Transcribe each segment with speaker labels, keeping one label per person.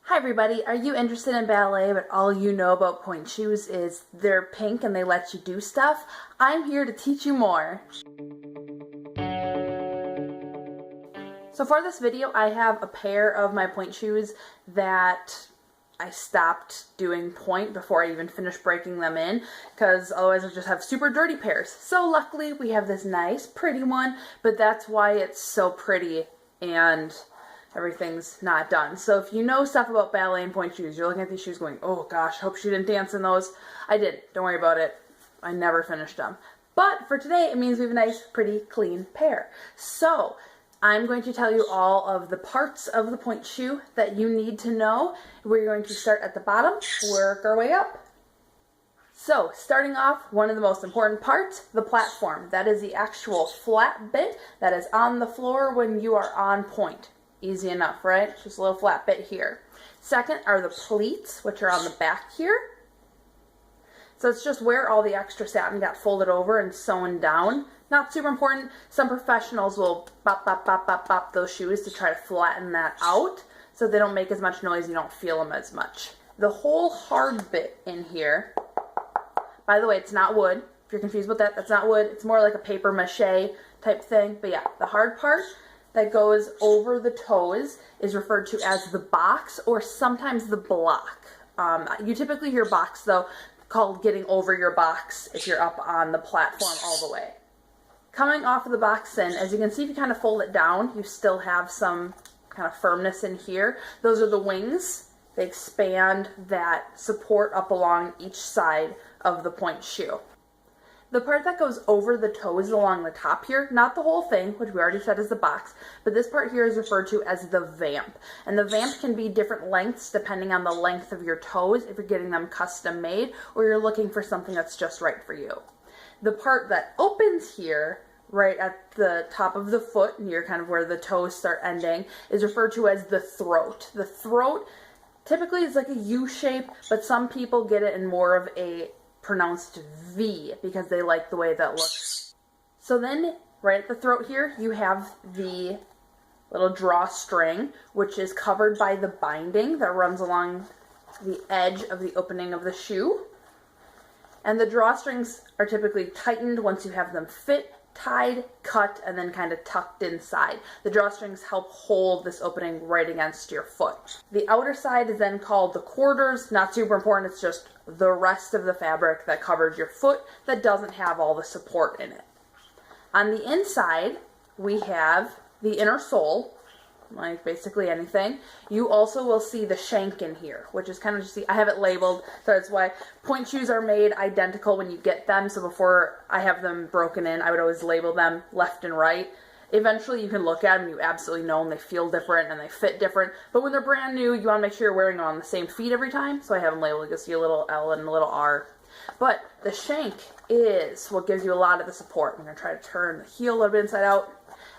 Speaker 1: Hi everybody, are you interested in ballet but all you know about Pointe shoes is they're pink and they let you do stuff? I'm here to teach you more. So for this video I have a pair of my Pointe shoes that I stopped doing Pointe before I even finished breaking them in, because otherwise I just have super dirty pairs. So luckily we have this nice pretty one, but that's why it's so pretty and everything's not done. So if you know stuff about ballet and Pointe shoes, you're looking at these shoes going, oh gosh, hope she didn't dance in those. I didn't. Don't worry about it. I never finished them. But for today, it means we have a nice, pretty, clean pair. So I'm going to tell you all of the parts of the Pointe shoe that you need to know. We're going to start at the bottom, work our way up. So, starting off, one of the most important parts, the platform. That is the actual flat bit that is on the floor when you are on Pointe. Easy enough, right? Just a little flat bit here. Second are the pleats, which are on the back here. So it's just where all the extra satin got folded over and sewn down. Not super important. Some professionals will bop, bop, bop, bop, bop those shoes to try to flatten that out so they don't make as much noise, you don't feel them as much. The whole hard bit in here, by the way, it's not wood. If you're confused about that, that's not wood. It's more like a paper mache type thing. But yeah, the hard part that goes over the toes is referred to as the box or sometimes the block. You typically hear box though called getting over your box if you're up on the platform all the way. Coming off of the box then, as you can see, if you kind of fold it down, you still have some kind of firmness in here. Those are the wings. They expand that support up along each side of the Pointe shoe. The part that goes over the toes along the top here, not the whole thing, which we already said is the box, but this part here is referred to as the vamp. And the vamp can be different lengths depending on the length of your toes if you're getting them custom made or you're looking for something that's just right for you. The part that opens here, right at the top of the foot, near kind of where the toes start ending, is referred to as the throat. The throat typically is like a U shape, but some people get it in more of a pronounced V because they like the way that looks. So then right at the throat here you have the little drawstring, which is covered by the binding that runs along the edge of the opening of the shoe. And the drawstrings are typically tightened once you have them fit, tied, cut, and then kind of tucked inside. The drawstrings help hold this opening right against your foot. The outer side is then called the quarters. Not super important, it's just the rest of the fabric that covers your foot that doesn't have all the support in it. On the inside, we have the inner sole, like basically anything. You also will see the shank in here, which is kind of just, I have it labeled, so that's why Pointe shoes are made identical when you get them. So before I have them broken in, I would always label them left and right. Eventually you can look at them, you absolutely know them, they feel different and they fit different. But when they're brand new, you want to make sure you're wearing them on the same feet every time. So I have them labeled, you'll see a little L and a little R. But the shank is what gives you a lot of the support. I'm going to try to turn the heel a little bit inside out.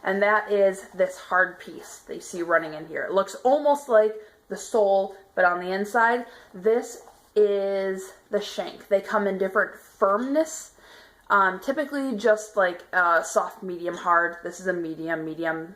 Speaker 1: And that is this hard piece that you see running in here. It looks almost like the sole, but on the inside, this is the shank. They come in different firmness. Typically just like soft, medium, hard. This is a medium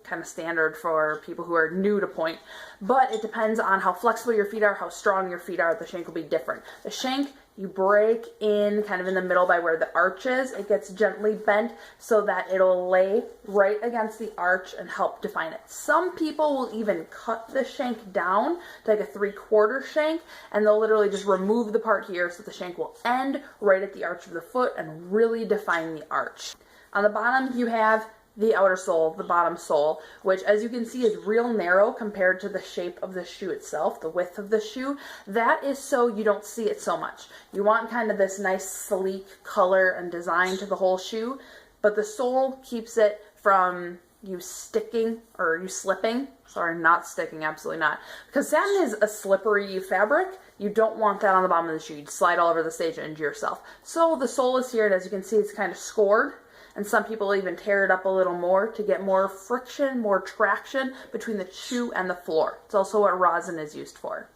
Speaker 1: kind of standard for people who are new to Pointe. But it depends on how flexible your feet are, how strong your feet are. The shank will be different. The shank, you break in kind of in the middle by where the arch is. It gets gently bent so that it'll lay right against the arch and help define it. Some people will even cut the shank down to like a 3/4 shank, and they'll literally just remove the part here so the shank will end right at the arch of the foot and really define the arch. On the bottom you have the outer sole, the bottom sole, which as you can see is real narrow compared to the shape of the shoe itself, the width of the shoe. That is so you don't see it so much. You want kind of this nice sleek color and design to the whole shoe, but the sole keeps it from you sticking or you slipping. Sorry, not sticking, absolutely not. Because satin is a slippery fabric. You don't want that on the bottom of the shoe. You'd slide all over the stage and injure yourself. So the sole is here, and as you can see, it's kind of scored. And some people even tear it up a little more to get more friction, more traction between the shoe and the floor. It's also what rosin is used for.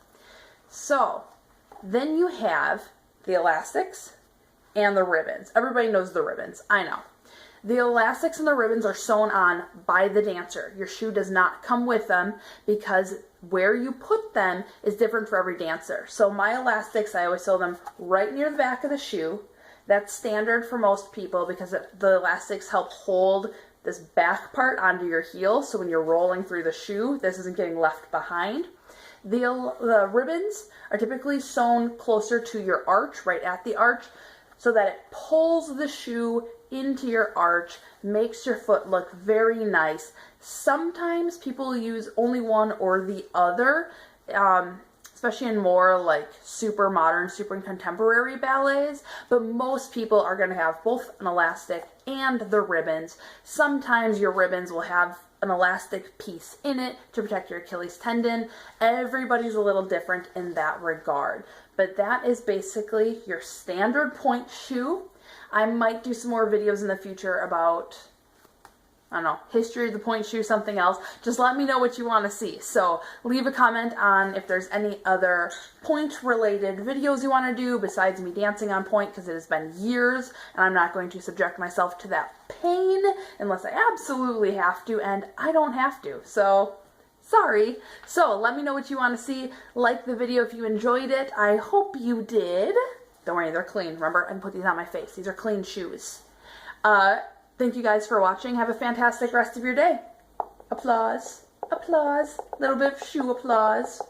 Speaker 1: So then you have the elastics and the ribbons. Everybody knows the ribbons, I know. The elastics and the ribbons are sewn on by the dancer. Your shoe does not come with them because where you put them is different for every dancer. So my elastics, I always sew them right near the back of the shoe. That's standard for most people because the elastics help hold this back part onto your heel, so when you're rolling through the shoe, this isn't getting left behind. The ribbons are typically sewn closer to your arch, right at the arch, so that it pulls the shoe into your arch, makes your foot look very nice. Sometimes people use only one or the other, especially in more like super modern, super contemporary ballets, but most people are going to have both an elastic and the ribbons. Sometimes your ribbons will have an elastic piece in it to protect your Achilles tendon. Everybody's a little different in that regard, but that is basically your standard Pointe shoe. I might do some more videos in the future about, I don't know, history of the Pointe shoe, something else. Just let me know what you want to see. So leave a comment on if there's any other Pointe related videos you want to do besides me dancing on Pointe, because it has been years and I'm not going to subject myself to that pain unless I absolutely have to, and I don't have to. So sorry. So let me know what you want to see. Like the video if you enjoyed it. I hope you did. Don't worry, they're clean. Remember, I can put these on my face. These are clean shoes. Thank you guys for watching. Have a fantastic rest of your day. Applause. Applause. Little bit of shoe applause.